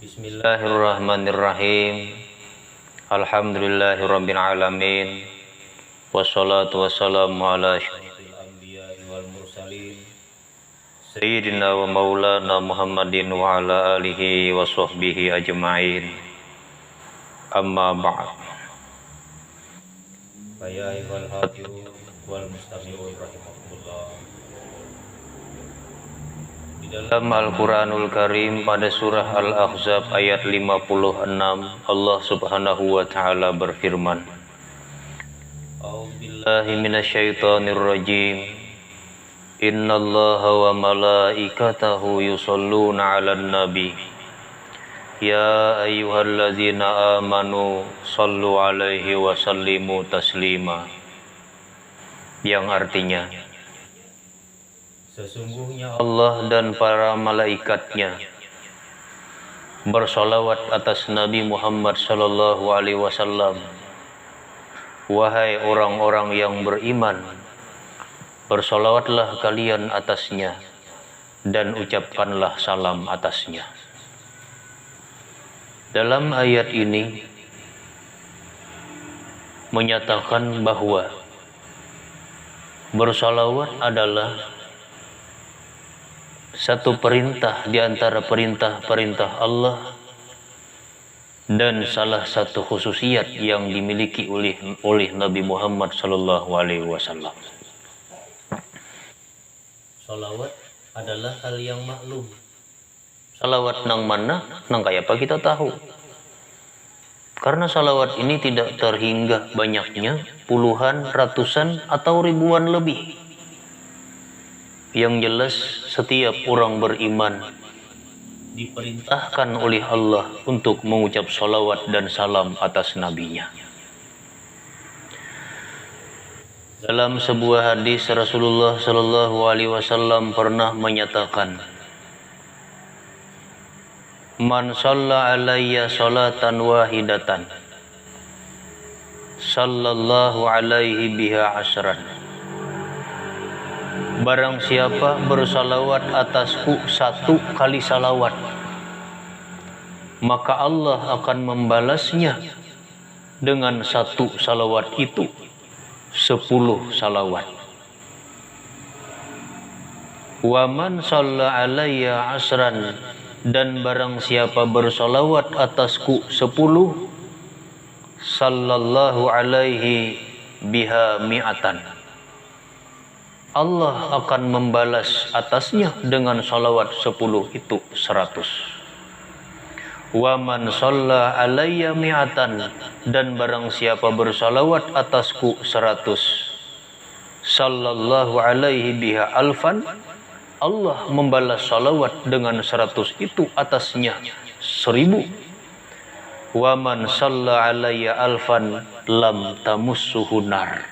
Bismillahirrahmanirrahim. Alhamdulillahirabbil alamin. Wassalatu wassalamu ala asyrofil anbiya'i wal mursalin Sayyidina wa maulana Muhammadin wa ala alihi wa sahbihi ajma'in. Amma ba'd. Ya ayyuhal hadirun wal mustami'un rahimakumullah. Dalam Al-Quranul Karim pada surah Al-Ahzab ayat 56 Allah subhanahu wa ta'ala berfirman, A'udzubillahi minasyaitonirrajim. Innallaha wa malaikatahu yusholluna 'alan nabi. Ya ayyuhallazina amanu shallu 'alaihi wa sallimu taslima. Yang artinya, sesungguhnya Allah dan para malaikatnya bersolawat atas Nabi Muhammad sallallahu alaihi wasallam. Wahai orang-orang yang beriman, bersolawatlah kalian atasnya dan ucapkanlah salam atasnya. Dalam ayat ini menyatakan bahwa bersolawat adalah satu perintah di antara perintah-perintah Allah dan salah satu khususiat yang dimiliki oleh Nabi Muhammad sallallahu alaihi wasallam. Salawat adalah hal yang maklum. Salawat nang mana, nang kaya apa kita tahu. Karena salawat ini tidak terhingga banyaknya, puluhan, ratusan, atau ribuan lebih. Yang jelas setiap orang beriman diperintahkan oleh Allah untuk mengucap salawat dan salam atas nabinya. Dalam sebuah hadis Rasulullah sallallahu alaihi wasallam pernah menyatakan, Man shalla alayya salatan wahidatan sallallahu alaihi biha asran. Barang siapa bersalawat atasku satu kali salawat, maka Allah akan membalasnya dengan satu salawat itu 10 salawat. Wa man shalla alayya asran, dan barang siapa bersalawat atasku 10, sallallahu alaihi biha mi'atan. Allah akan membalas atasnya dengan salawat 10 itu 100. Wa man shalla alayya mi'atan, dan barang siapa bersalawat atasku 100, sallallahu alaihi biha alfan. Allah membalas salawat dengan 100 itu atasnya 1000. Wa man shalla alayya alfan lam tamussuhu nar.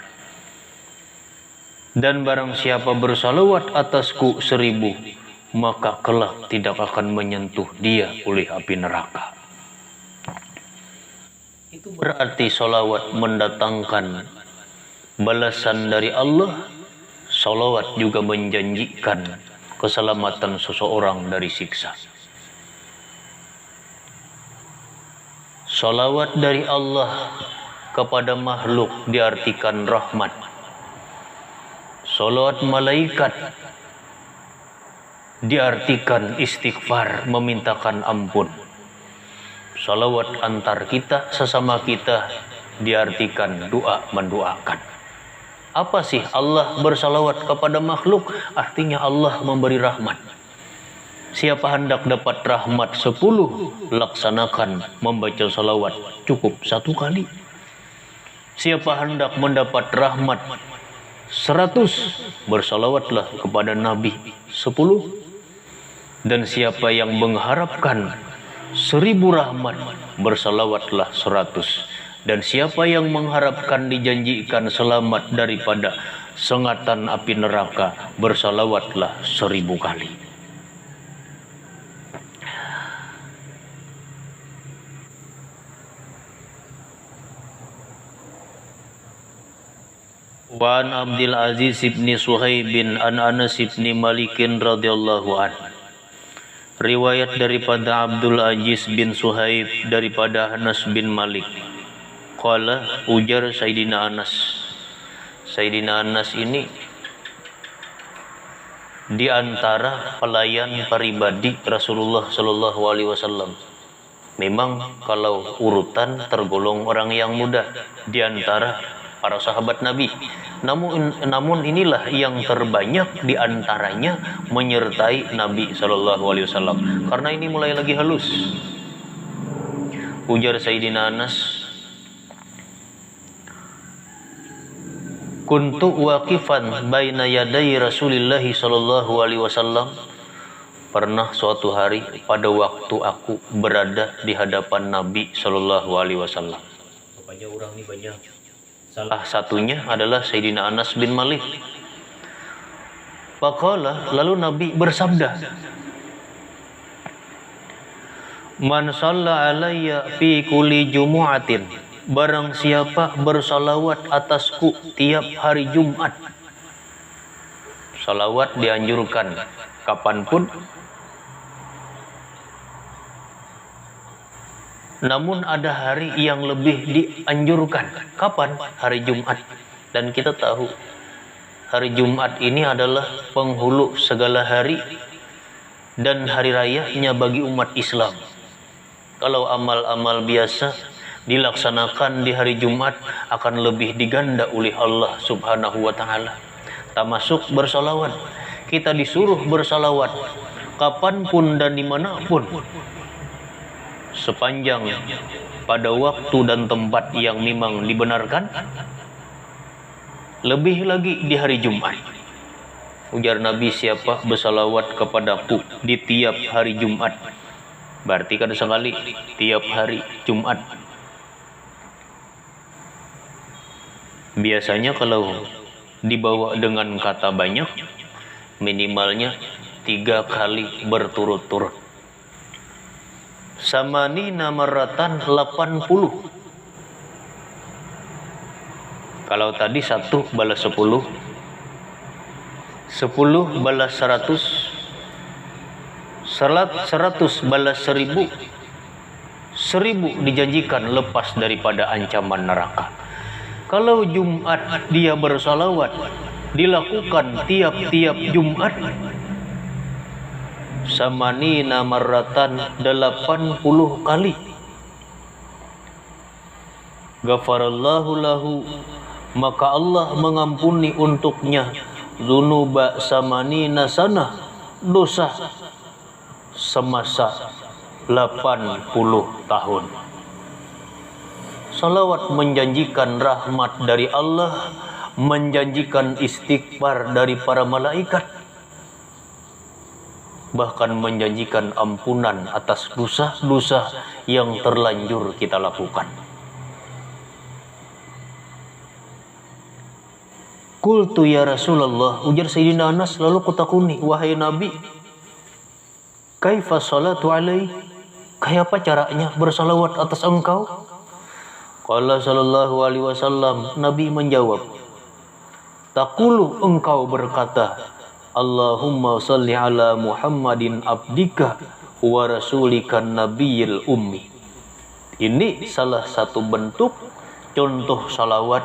Dan barang siapa bersalawat atasku 1000, maka kelak tidak akan menyentuh dia oleh api neraka. Itu berarti salawat mendatangkan balasan dari Allah. Salawat juga menjanjikan keselamatan seseorang dari siksa. Salawat dari Allah kepada makhluk diartikan rahmat. Salawat malaikat diartikan istighfar, memintakan ampun. Salawat antar kita sesama kita diartikan doa, mendoakan. Apa sih Allah bersalawat kepada makhluk? Artinya Allah memberi rahmat. Siapa hendak dapat rahmat 10, laksanakan membaca salawat cukup 1 kali. Siapa hendak mendapat rahmat 100, bersalawatlah kepada Nabi 10. Dan siapa yang mengharapkan 1000 rahmat, bersalawatlah 100. Dan siapa yang mengharapkan dijanjikan selamat daripada sengatan api neraka, bersalawatlah 1000 kali. Wa an Abdul Aziz ibn Suhaib bin an Anas ibn Malik radhiyallahu anhu Riwayat daripada Abdul Aziz bin Suhaib daripada Anas bin Malik. Qala, ujar Sayyidina Anas. Sayyidina Anas ini di antara pelayan pribadi Rasulullah Shallallahu Alaihi Wasallam. Memang kalau urutan tergolong orang yang muda di antara para sahabat Nabi. Namun inilah yang terbanyak di antaranya menyertai Nabi Shallallahu Alaihi Wasallam. Karena ini mulai lagi halus. Ujar Sayyidina Anas, kuntu waqifan baina yaday Rasulillah Shallallahu Alaihi Wasallam. Pernah suatu hari pada waktu aku berada di hadapan Nabi Shallallahu Alaihi Wasallam. Rupanya orang ini banyak. Salah satunya adalah Sayyidina Anas bin Malik. Faqala, lalu Nabi bersabda, man shalla alayya fi kulli jumu'atin, barang siapa bersalawat atasku tiap hari Jumat. Salawat dianjurkan kapanpun, namun ada hari yang lebih dianjurkan. Kapan? Hari Jumat. Dan kita tahu hari Jumat ini adalah penghulu segala hari dan hari rayanya bagi umat Islam. Kalau amal-amal biasa dilaksanakan di hari Jumat akan lebih diganda oleh Allah Subhanahu wa Ta'ala. Termasuk bersalawat. Kita disuruh bersalawat kapanpun dan dimanapun, sepanjang pada waktu dan tempat yang memang dibenarkan, lebih lagi di hari Jumat. Ujar Nabi, siapa bersalawat kepadaku di tiap hari Jumat, berarti kan sekali tiap hari Jumat. Biasanya kalau dibawa dengan kata banyak, minimalnya 3 kali berturut-turut. Samanina maratan 80. Kalau tadi 1 balas 10, 10 balas 100, 100 balas 1000, 1000 dijanjikan lepas daripada ancaman neraka. Kalau Jumat dia bersalawat dilakukan tiap-tiap Jumat, samanina marratan 80 kali. Ghafarallahu lahu, maka Allah mengampuni untuknya dzunuba samanina sana, dosa semasa 80 tahun. Salawat menjanjikan rahmat dari Allah, menjanjikan istighfar dari para malaikat, bahkan menjanjikan ampunan atas dosa-dosa yang terlanjur kita lakukan. Qultu ya Rasulullah, ujar Sayyidina Anas, lalu kutakuni, wahai Nabi, kaifa salatu alaihi, kayak apa caranya bersalawat atas engkau? Qala sallallahu alaihi wasallam, Nabi menjawab, taqulu, engkau berkata, Allahumma salli ala Muhammadin abdika wa rasulikan nabiyil ummi. Ini salah satu bentuk contoh salawat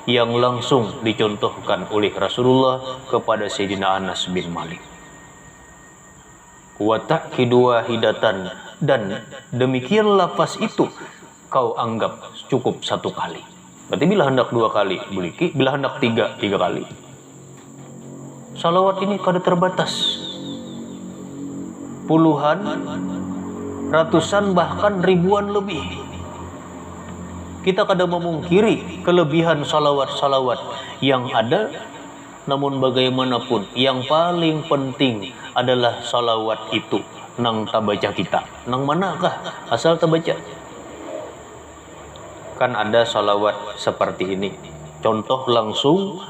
yang langsung dicontohkan oleh Rasulullah kepada Sayyidina Anas bin Malik. Wa ta'kidu wahidatan, dan demikian lafaz itu kau anggap cukup 1 kali. Berarti bila hendak 2 kali boleh, bila hendak 3 kali. Salawat ini kada terbatas. Puluhan, ratusan, bahkan ribuan lebih. Kita kada memungkiri kelebihan salawat-salawat yang ada, namun bagaimanapun yang paling penting adalah salawat itu nang tabaca kita. Nang manakah asal tabaca? Kan ada salawat seperti ini. Contoh langsung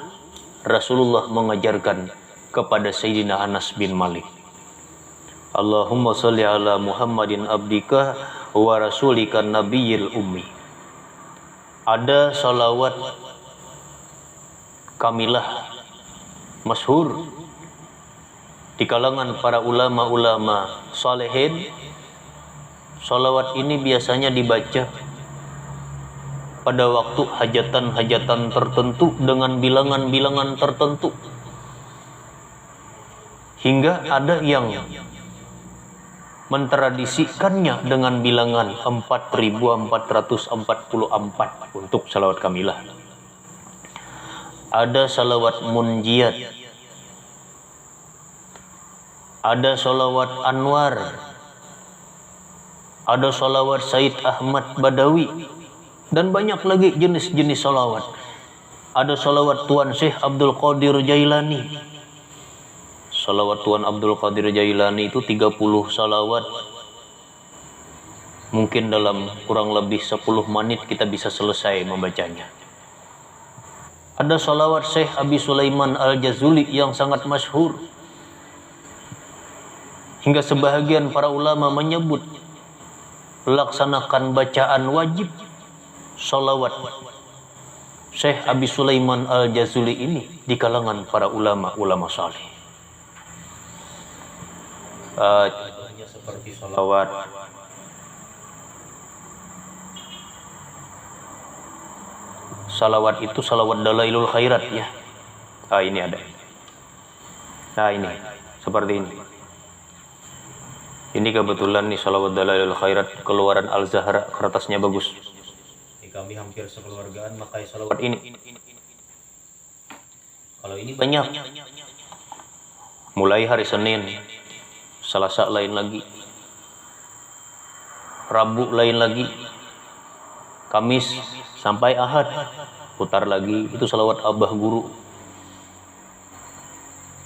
Rasulullah mengajarkan kepada Sayyidina Anas bin Malik. Allahumma salli ala Muhammadin abdika wa rasulika nabiyil ummi. Ada salawat kamilah masyhur di kalangan para ulama-ulama salihin, sholawat ini biasanya dibaca pada waktu hajatan-hajatan tertentu dengan bilangan-bilangan tertentu. Hingga ada yang mentradisikannya dengan bilangan 4444 untuk salawat kamilah. Ada salawat munjiat, ada salawat Anwar, ada salawat Said Ahmad Badawi, dan banyak lagi jenis-jenis salawat. Ada salawat Tuan Syekh Abdul Qadir Jailani. Salawat Tuan Abdul Qadir Jailani itu 30 salawat. Mungkin dalam kurang lebih 10 menit kita bisa selesai membacanya. Ada salawat Syekh Abi Sulaiman Al-Jazuli yang sangat masyhur. Hingga sebahagian para ulama menyebut laksanakan bacaan wajib salawat Syekh Abi Sulaiman Al-Jazuli ini di kalangan para ulama-ulama saleh. Seperti salawat itu salawat Dalailul Khairat ya. Ini ada. Ini seperti ini. Ini kebetulan nih salawat Dalailul Khairat keluaran Al-Zahra, kertasnya bagus. Kami hampir sekeluargaan pakai salawat ini. Kalau ini banyak. Mulai hari Senin, Selasa lain lagi, Rabu lain lagi, Kamis sampai Ahad putar lagi. Itu salawat Abah Guru.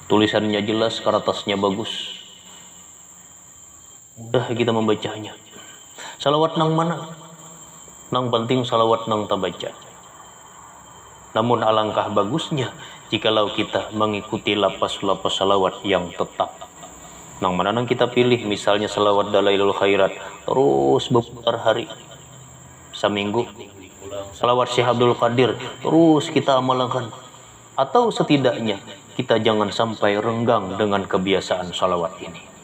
Tulisannya jelas, kertasnya bagus. Mudah kita membacanya. Salawat nang mana? Nang penting salawat nang tabaca. Namun alangkah bagusnya jikalau kita mengikuti lapas-lapas salawat yang tetap. Nang mana nang kita pilih, misalnya salawat Dalailul Khairat terus berputar hari seminggu. Salawat Syekh Abdul Qadir terus kita amalkan. Atau setidaknya kita jangan sampai renggang dengan kebiasaan salawat ini.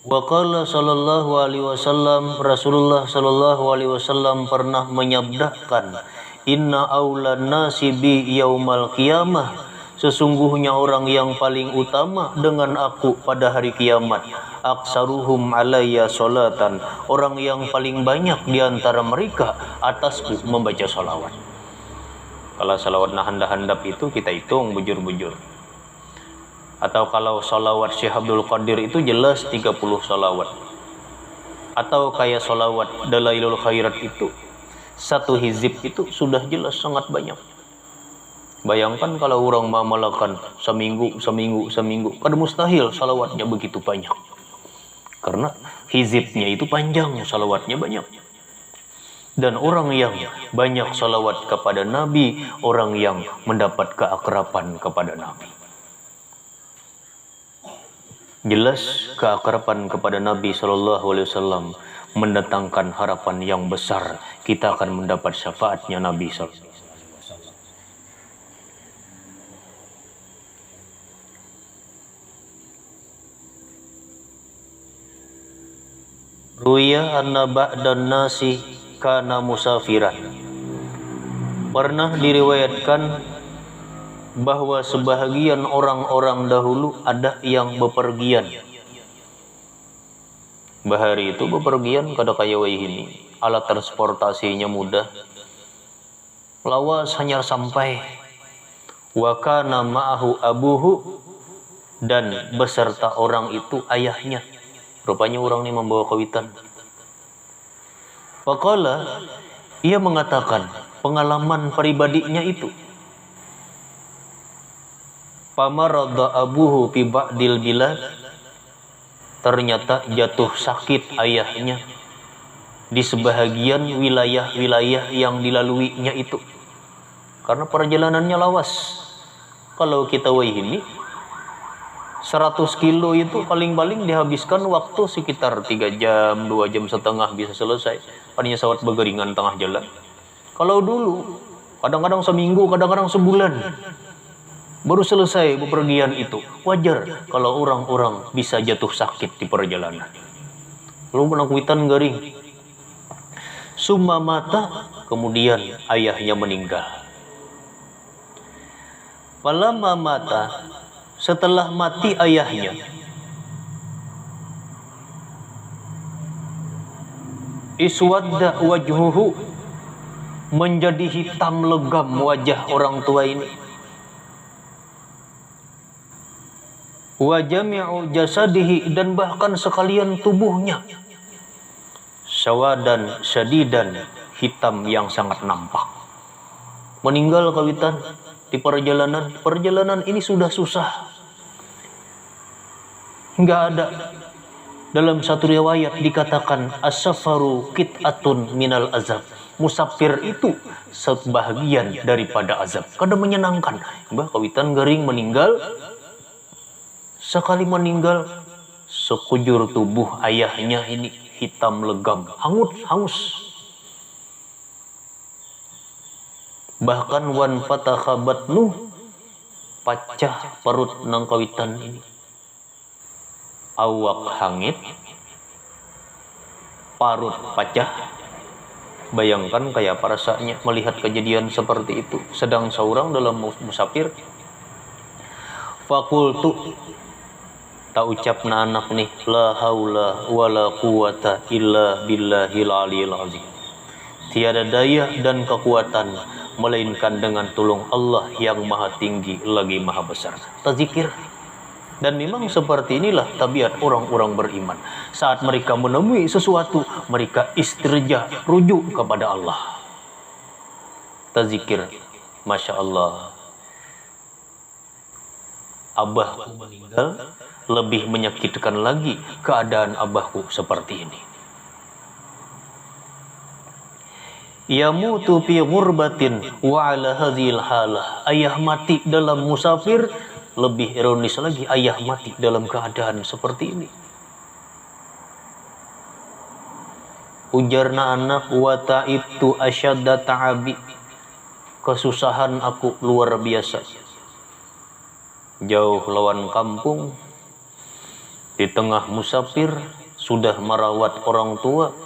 Wa qala sallallahu alaihi wasallam, Rasulullah sallallahu alaihi wasallam pernah menyabdakan, inna aulan nasi bi yaumal qiyamah, sesungguhnya orang yang paling utama dengan aku pada hari kiamat, aksaruhum alayya salatan, orang yang paling banyak di antara mereka atasku membaca salawat. Kalau salawat nah handap itu kita hitung bujur-bujur. Atau kalau salawat Syekh Abdul Qadir itu jelas 30 salawat. Atau kayak salawat Dalailul Khairat itu, satu hizib itu sudah jelas sangat banyak. Bayangkan kalau orang mengamalkan seminggu, kan mustahil salawatnya begitu banyak. Karena hizibnya itu panjang, salawatnya banyak. Dan orang yang banyak salawat kepada Nabi, orang yang mendapat keakraban kepada Nabi. Jelas keakraban kepada Nabi SAW mendatangkan harapan yang besar. Kita akan mendapat syafaatnya Nabi SAW. Ruya anna ba'dan nasi kana musafiran. Pernah diriwayatkan bahwa sebahagian orang-orang dahulu ada yang bepergian. Bahari itu bepergian kada kaya ini, alat transportasinya mudah. Lawas hanya sampai. Wa kana ma'ahu abuhu, dan beserta orang itu ayahnya. Rupanya orang ini membawa kawitan. Faqala, ia mengatakan pengalaman pribadinya itu. Pamarada abuhu fi ba'dil bilad, ternyata jatuh sakit ayahnya di sebahagian wilayah-wilayah yang dilaluinya itu. Karena perjalanannya lawas. Kalau kita ini 100 kilo itu paling-paling dihabiskan waktu sekitar 3 jam, 2 jam setengah bisa selesai. Padahal sawat begeringan tengah jalan. Kalau dulu kadang-kadang seminggu, kadang-kadang sebulan baru selesai bepergian itu. Wajar kalau orang-orang bisa jatuh sakit di perjalanan. Lalu menangkuitan garing. Summa mata, kemudian ayahnya meninggal. Falamma mata, setelah mati ayahnya, iswadda wajhuhu, menjadi hitam legam wajah orang tua ini. Wa jami'u jasadihi, dan bahkan sekalian tubuhnya, sawadan syadidan, hitam yang sangat nampak. Meninggal kawitan di perjalanan. Perjalanan ini sudah susah. Enggak ada. Dalam satu riwayat dikatakan as-safaru qit'atun minal azab. Musafir itu sebahagian daripada azab. Kadang menyenangkan. Mbah kawitan garing meninggal. Sekali meninggal, sekujur tubuh ayahnya ini hitam legam, hangus. Bahkan wan fatah batnuh, pacah perut nang kawitan ini. Awak hangit, parut pacah. Bayangkan kayak apa rasanya melihat kejadian seperti itu. Sedang seorang dalam musafir. Fakultu, tak ucapna anak nih, la haula wala quwata illa billahil aliyil azim. Tiada daya dan kekuatan melainkan dengan tolong Allah yang maha tinggi lagi maha besar. Tazikir. Dan memang seperti inilah tabiat orang-orang beriman. Saat mereka menemui sesuatu, mereka istirja, rujuk kepada Allah. Tazikir. Masya Allah. Abahku meninggal, lebih menyakitkan lagi keadaan abahku seperti ini. Yamutu fi ghurbatin wa ala hadhil halah. Ayah mati dalam musafir. Lebih ironis lagi, ayah mati dalam keadaan seperti ini. Ujarna anak, wa ta'ibtu asyadda ta'abi. Kesusahan aku luar biasa. Jauh lawan kampung, di tengah musafir, sudah merawat orang tua,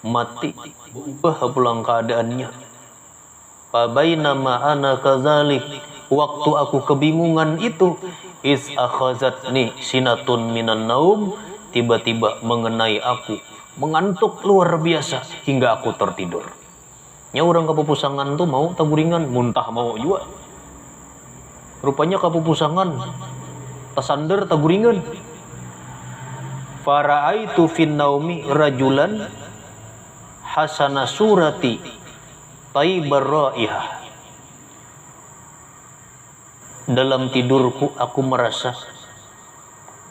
mati, ubah pulang keadaannya. Fabainama ana kadzalik, waktu aku kebingungan itu, is akhazatni sinatun minan naum, tiba-tiba mengenai aku, mengantuk luar biasa hingga aku tertidur. Nya orang kepupusangan tuh mau taguringan, muntah mau juga. Rupanya kepupusangan tasander taguringan. Fara'aitu fin naumi rajulan hasana surati tayyibar raihah. Dalam tidurku aku merasa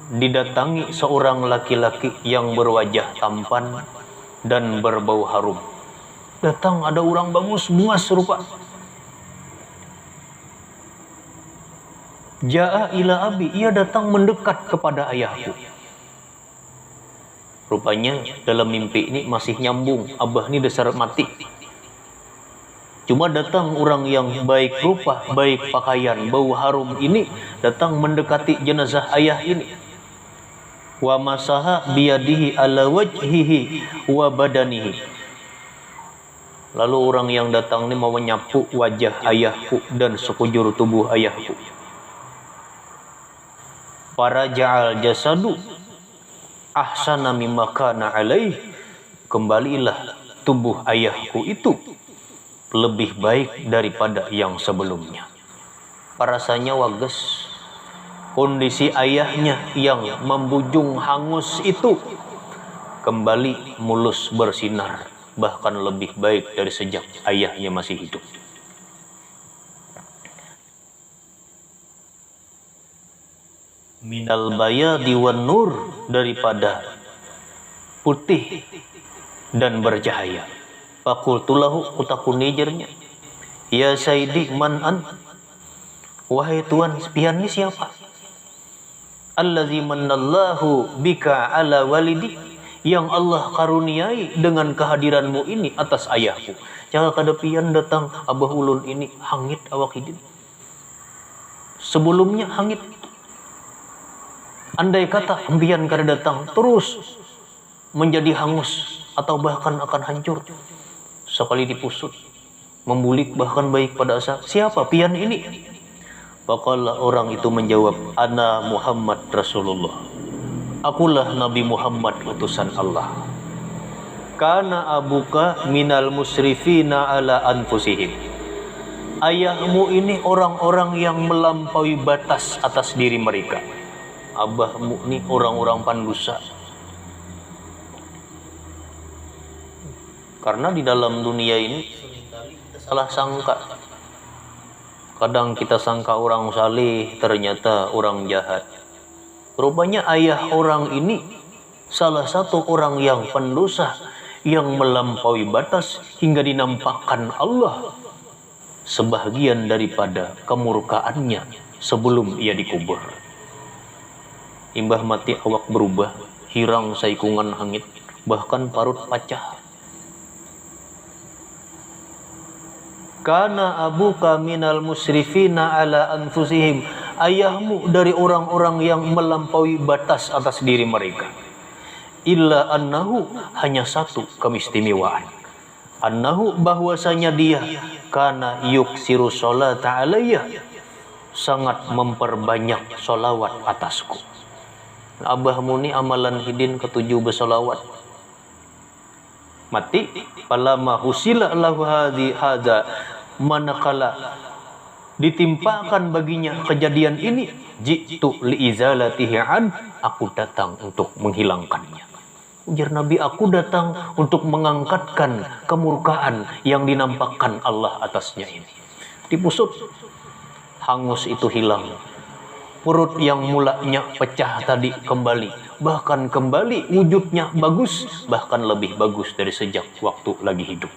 didatangi seorang laki-laki yang berwajah tampan dan berbau harum. Datang ada orang bagus, buas rupa. Ja'a ila abi, ia datang mendekat kepada ayahku. Rupanya dalam mimpi ini masih nyambung, abah ini dasar mati. Cuma datang orang yang baik rupa, baik pakaian, bau harum ini datang mendekati jenazah ayah ini. Wa masaha biyadihi ala wajhihi wa badanihi. Lalu orang yang datang ini mau menyapu wajah ayahku dan sekujur tubuh ayahku. Para ja'al jasadu ahsana mimma kana alaih. Kembalilah tubuh ayahku itu lebih baik daripada yang sebelumnya. Rasanya wages. Kondisi ayahnya yang membujung hangus itu kembali mulus bersinar, bahkan lebih baik dari sejak ayahnya masih hidup. Minal bayadi wan nur, daripada putih dan bercahaya. Fakultulahu, utakunijirnya, ya sayyidi man'an, wahai tuan, pian ini siapa? Allazi manallahu bika ala walidi, yang Allah karuniai dengan kehadiranmu ini atas ayahku. Jangan kadapian datang Abah Ulun ini hangit awak hidin. Sebelumnya hangit. Andai kata empian kada datang terus menjadi hangus atau bahkan akan hancur. Sekali dipusut, membulik bahkan baik pada asa. Siapa pian ini? Maka orang itu menjawab, ana Muhammad Rasulullah. Akulah Nabi Muhammad utusan Allah. Kana abuka minal musrifina ala anfusihim. Ayahmu ini orang-orang yang melampaui batas atas diri mereka. Abahmu ini orang-orang pandusa. Karena di dalam dunia ini salah sangka. Kadang kita sangka orang saleh, ternyata orang jahat. Rupanya ayah orang ini salah satu orang yang pendosa, yang melampaui batas hingga dinampakkan Allah sebahagian daripada kemurkaannya sebelum ia dikubur. Imbah mati awak berubah, hirang saikungan hangit, bahkan parut pacah. Kana abuka minal musrifina ala anfusihim. Ayahmu dari orang-orang yang melampaui batas atas diri mereka. Illa annahu, hanya satu keistimewaan. Annahu, bahwasanya dia kana yuksiru sholata alayya, sangat memperbanyak solawat atasku. Abahmu ni amalan hidin ketujuh bersolawat. Mati palama husila lahu hadza, manakala ditimpakan baginya kejadian ini, jitu liizalatihi an, aku datang untuk menghilangkannya. Ujar Nabi, aku datang untuk mengangkatkan kemurkaan yang dinampakkan Allah atasnya ini. Dipusut, hangus itu hilang. Perut yang mulanya pecah tadi kembali, bahkan kembali wujudnya bagus, bahkan lebih bagus dari sejak waktu lagi hidup.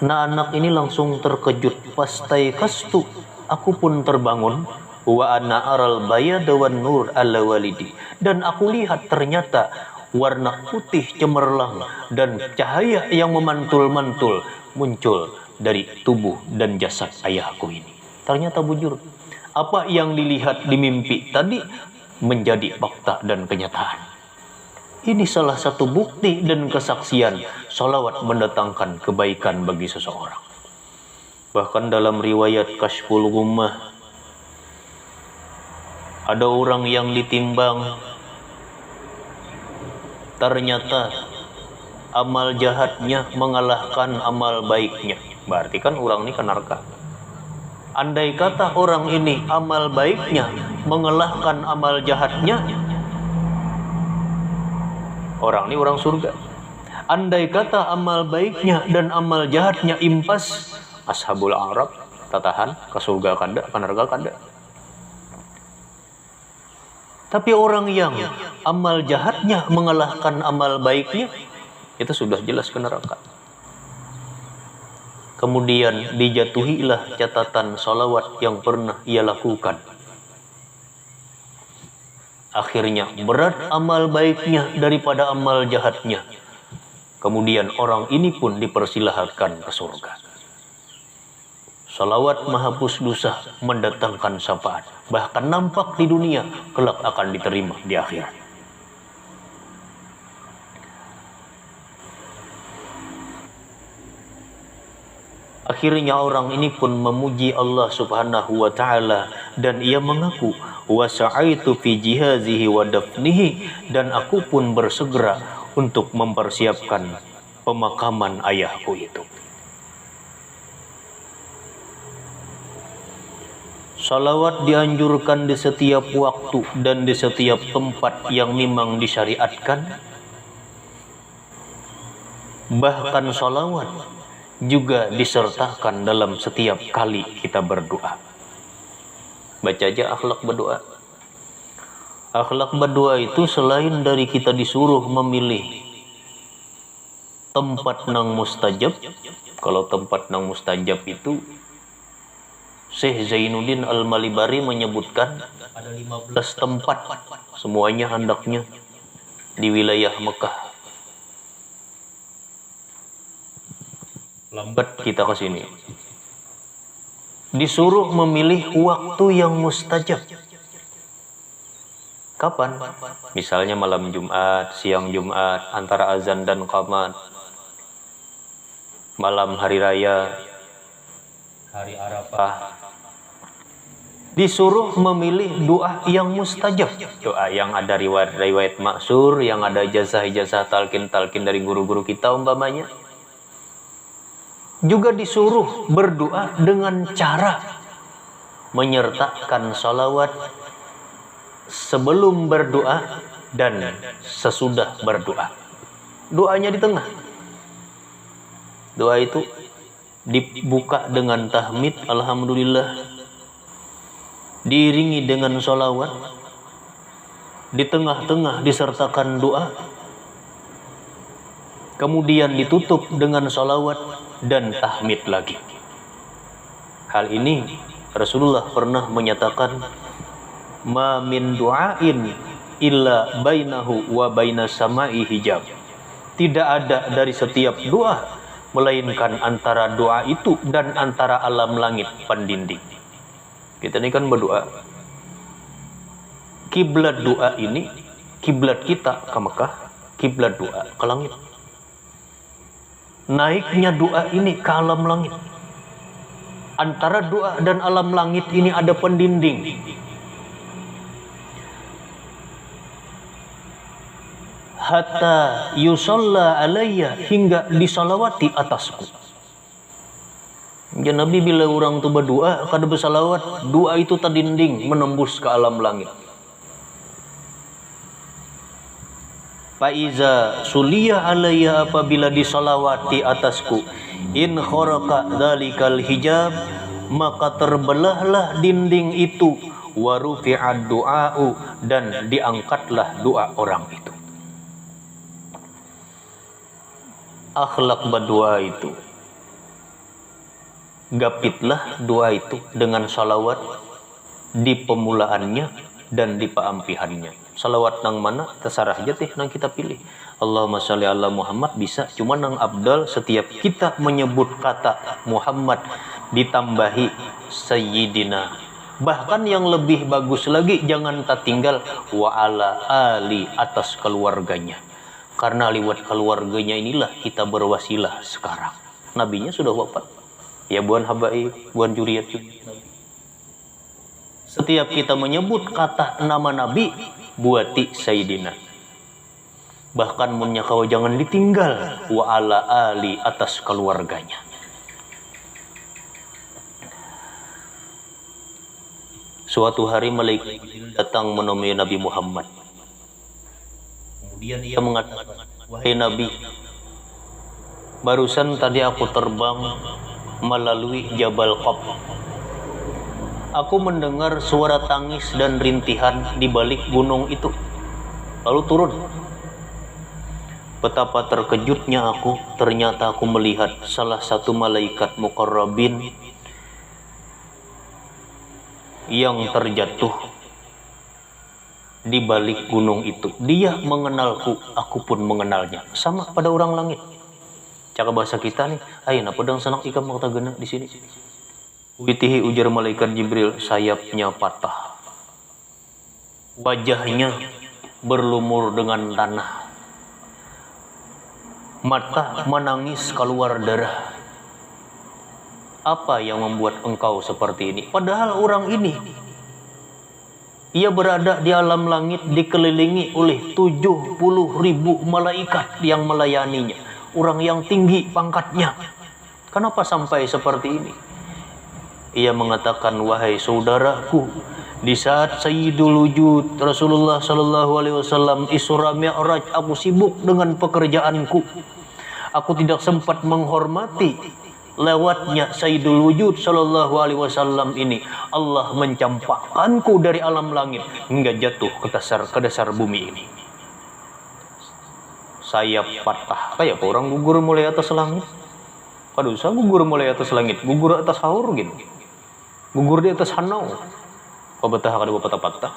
Nah, anak ini langsung terkejut. Pastai kastu, aku pun terbangun. Wa ana aral bayada wan nur ala walidi, dan aku lihat ternyata warna putih cemerlang dan cahaya yang memantul-mantul muncul dari tubuh dan jasad ayahku ini. Ternyata bujur, apa yang dilihat di mimpi tadi menjadi fakta dan kenyataan. Ini salah satu bukti dan kesaksian sholawat mendatangkan kebaikan bagi seseorang. Bahkan dalam riwayat Kashful Ghummah, ada orang yang ditimbang, ternyata amal jahatnya mengalahkan amal baiknya. Berarti kan orang ini neraka. Andai kata orang ini amal baiknya mengalahkan amal jahatnya, orang ini orang surga. Andai kata amal baiknya dan amal jahatnya impas, ashabul Arab tatahan ke surga kada, ke neraka kada. Tapi orang yang amal jahatnya mengalahkan amal baiknya, itu sudah jelas ke neraka. Kemudian dijatuhilah catatan salawat yang pernah ia lakukan. Akhirnya berat amal baiknya daripada amal jahatnya. Kemudian orang ini pun dipersilahkan ke surga. Salawat menghapus dosa, mendatangkan syafaat. Bahkan nampak di dunia, kelak akan diterima di akhirat. Akhirnya orang ini pun memuji Allah Subhanahu wa taala dan ia mengaku, wa sa'aitu fi jihazihi wa dafnihi, dan aku pun bersegera untuk mempersiapkan pemakaman ayahku itu. Salawat dianjurkan di setiap waktu dan di setiap tempat yang memang disyariatkan. Bahkan salawat juga disertakan dalam setiap kali kita berdoa. Baca aja akhlak berdoa. Akhlak berdoa itu selain dari kita disuruh memilih tempat nang mustajab. Kalau tempat nang mustajab itu Syekh Zainuddin Al-Malibari menyebutkan ada 15 tempat, semuanya hendaknya di wilayah Mekah. Lambat kita ke sini. Disuruh memilih waktu yang mustajab. Kapan? Misalnya malam Jumat, siang Jumat, antara azan dan qamat. Malam hari raya, hari Arafah. Disuruh memilih doa yang mustajab. Doa yang ada riwayat-riwayat maksur, yang ada ijazah-ijazah talqin-talqin dari guru-guru kita umpamanya. Juga disuruh berdoa dengan cara menyertakan salawat sebelum berdoa dan sesudah berdoa. Doanya di tengah. Doa itu dibuka dengan tahmid, alhamdulillah, diiringi dengan salawat, di tengah-tengah disertakan doa, kemudian ditutup dengan salawat dan tahmid lagi. Hal ini Rasulullah pernah menyatakan, ma min du'ain illa bainahu wa bainas sama'i hijab. Tidak ada dari setiap doa melainkan antara doa itu dan antara alam langit pendinding. Kita ini kan berdoa. Kiblat doa ini, kiblat kita ke Mekah, kiblat doa ke langit. Naiknya doa ini ke alam langit. Antara doa dan alam langit ini ada pendinding. Hatta yusalla alayya, hingga disalawati atasku. Ya Nabi bila orang tu berdoa, kada bersalawat, doa itu terdinding menembus ke alam langit. Faiza suliya alayya, apabila disalawati atasku, in kharaqa dzalikal hijab, maka terbelahlah dinding itu, wa rufi'ad du'a'u, dan diangkatlah doa orang itu. Akhlak berdoa itu, gapitlah doa itu dengan salawat di pemulaannya dan di peampihannya. Salawat nang mana terserah aja teh nang kita pilih. Allahumma sholli ala Muhammad bisa, cuma nang abdal setiap kita menyebut kata Muhammad ditambahi Sayyidina. Bahkan yang lebih bagus lagi, jangan tertinggal wa ala ali, atas keluarganya. Karena lewat keluarganya inilah kita berwasilah sekarang. Nabinya sudah wafat. Ya buan habaib, buan juriyat. Setiap kita menyebut kata nama Nabi, buati Sayyidina. Bahkan munnya kau jangan ditinggal wa ala ali, atas keluarganya. Suatu hari malaikat datang menemui Nabi Muhammad. Kemudian ia mengatakan, wahai Nabi, barusan tadi aku terbang melalui Jabal Qab. Aku mendengar suara tangis dan rintihan di balik gunung itu. Lalu turun. Betapa terkejutnya aku, ternyata aku melihat salah satu malaikat muqarrabin yang terjatuh di balik gunung itu. Dia mengenalku, aku pun mengenalnya. Sama pada orang langit. Cara bahasa kita nih, ayeuna pedang sanak ikam makta gena di sini. Witihi, ujar malaikat Jibril, sayapnya patah. Wajahnya berlumur dengan tanah. Mata menangis keluar darah. Apa yang membuat engkau seperti ini? Padahal orang ini, ia berada di alam langit dikelilingi oleh 70.000 malaikat yang melayaninya. Orang yang tinggi pangkatnya. Kenapa sampai seperti ini? Ia mengatakan, wahai saudaraku, di saat Sayyidul Wujud Rasulullah sallallahu alaihi wasallam Isra Mi'raj, aku sibuk dengan pekerjaanku. Aku tidak sempat menghormati lewatnya Sayyidul Wujud sallallahu alaihi wasallam ini. Allah mencampakkanku dari alam langit hingga jatuh ke dasar bumi ini. Sayap patah, kayak orang gugur mulai atas langit. Kada usah gugur mulai atas langit, gugur atas haur gitu. Gugur di atas hanau. Pabetah kada patah-patah.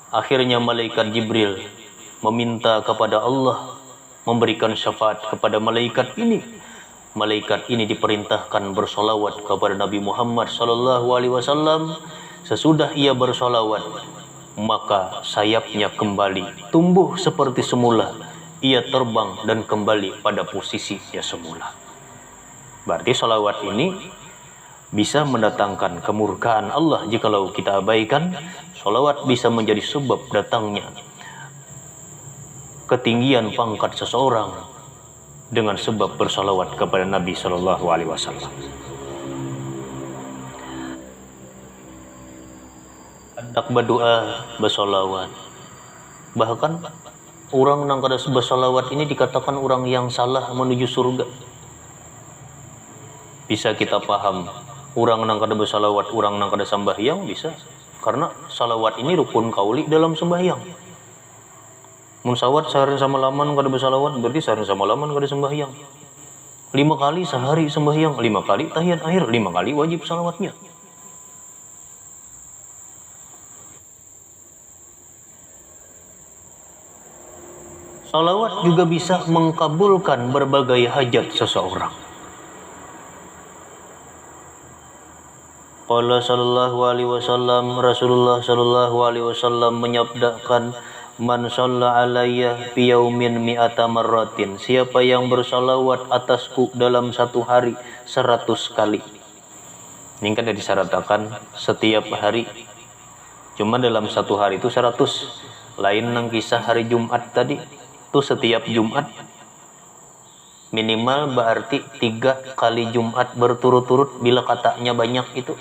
Akhirnya malaikat Jibril meminta kepada Allah memberikan syafaat kepada malaikat ini. Malaikat ini diperintahkan bersolawat kepada Nabi Muhammad SAW. Sesudah ia bersolawat, maka sayapnya kembali tumbuh seperti semula. Ia terbang dan kembali pada posisinya semula. Berarti solawat ini bisa mendatangkan kemurkaan Allah jikalau kita abaikan. Solawat bisa menjadi sebab datangnya ketinggian pangkat seseorang dengan sebab bersolawat kepada Nabi SAW. Hendak berdoa, bersolawat. Bahkan orang yang kada bersolawat ini dikatakan orang yang salah menuju surga. Bisa kita paham, orang yang kada bersolawat, orang yang kada sembahyang bisa. Karena salawat ini rukun kauli dalam sembahyang. Mun sawat sehari sama laman kada bersalawat, berarti sehari sama laman kada sembahyang. 5 kali sehari sembahyang, 5 kali tahiyat akhir, 5 kali wajib salawatnya. Salawat juga bisa mengkabulkan berbagai hajat seseorang. Qala sallallahu alaihi wasallam, Rasulullah sallallahu alaihi wasallam menyabdakan, man shalla alayya fi yaumin mi'ata marratin, siapa yang bersalawat atasku dalam satu hari 100 kali. Ini kan disyaratkan setiap hari. Cuma dalam satu hari itu 100. Lain nang kisah hari Jumat tadi, itu setiap Jumat minimal berarti 3 kali Jumat berturut-turut bila katanya banyak itu.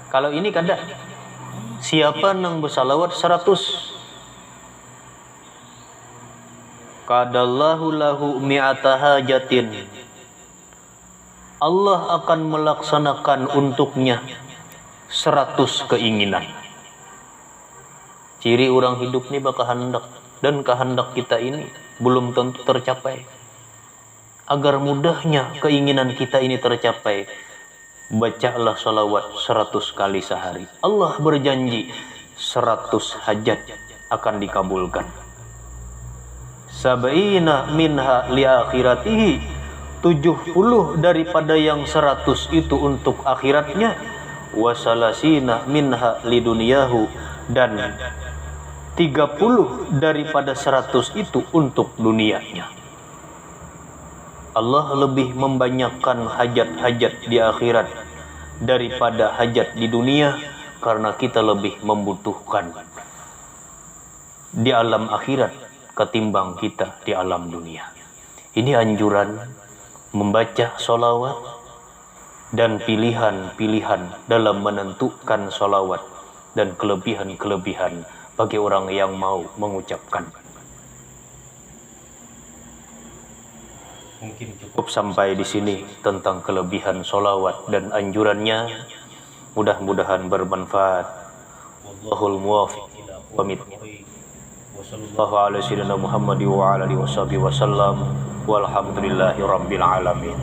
Kalau ini kada, siapa nang bersalawat 100, kadallahu lahu mi'ata hajatin, Allah akan melaksanakan untuknya 100 keinginan. Ciri orang hidup ini bakal hendak, dan kehendak kita ini belum tentu tercapai. Agar mudahnya keinginan kita ini tercapai, bacalah salawat 100 kali sehari. Allah berjanji 100 hajat akan dikabulkan. Sab'ina minha li akhiratihi, 70 daripada yang 100 itu untuk akhiratnya. Wasalasina minha li dunyahu, dan 30 daripada 100 itu untuk dunianya. Allah lebih membanyakkan hajat-hajat di akhirat daripada hajat di dunia, karena kita lebih membutuhkan di alam akhirat ketimbang kita di alam dunia. Ini anjuran membaca sholawat dan pilihan-pilihan dalam menentukan sholawat dan kelebihan-kelebihan bagi orang yang mau mengucapkan. Mungkin cukup sampai di sini tentang kelebihan sholawat dan anjurannya. Mudah-mudahan bermanfaat. Wallahul muwaffiq ila aqwamit thoriq. Wassallallahu ala sayyidina Muhammad wa ala alihi wasallam. Walhamdulillahi rabbil alamin.